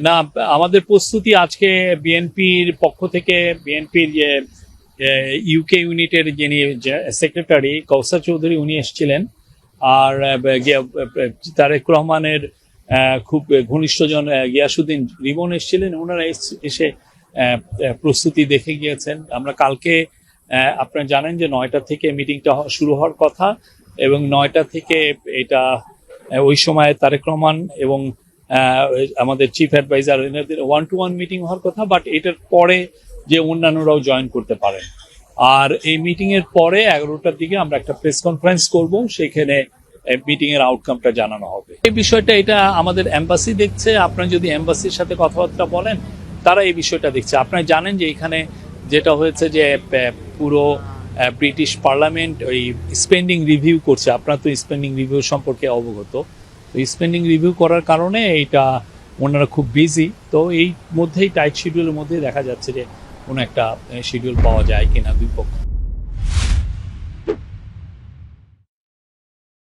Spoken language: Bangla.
না, আমাদের প্রস্তুতি আজকে বিএনপির পক্ষ থেকে বিএনপির যে ইউকে ইউনিটের যিনি সেক্রেটারি কৌসার চৌধুরী উনি এসেছিলেন, আর তারেক রহমানের খুব ঘনিষ্ঠজন গিয়াসুদ্দিন রিমন এসেছিলেন। ওনারা এসে প্রস্তুতি দেখে গিয়েছেন। আমরা কালকে আপনারা জানেন যে 9টা থেকে মিটিংটা শুরু হওয়ার কথা, এবং 9টা থেকে এটা ওই সময় তারেক রহমান এবং আমাদের চিফ অ্যাডভাইজার এনাদের 1-to-1 মিটিং হওয়ার কথা, বাট এটার পরে যে অন্যান্যরাও জয়েন করতে পারেন। আর এই মিটিং এর পরে 11টার দিকে আমরা একটা প্রেস কনফারেন্স করব, সেখানে মিটিং এর আউটকামটা জানানো হবে। এই বিষয়টা এটা আমাদের এম্বাসি দেখছে। আপনারা যদি এম্বাসির সাথে কথাবার্তা বলেন, তারা এই বিষয়টা দেখছে। আপনারা জানেন যে এখানে যেটা হয়েছে যে পুরো ব্রিটিশ পার্লামেন্ট ওই স্পেন্ডিং রিভিউ করছে। আপনারা তো স্পেন্ডিং রিভিউ সম্পর্কে অবগত। তো স্পেন্ডিং রিভিউ করার কারণে এইটা ওনারা খুব বিজি। তো এই মধ্যেই টাইট শিডিউলের মধ্যেই দেখা যাচ্ছে যে কোনো একটা শিডিউল পাওয়া যায় কিনা দুই পক্ষ।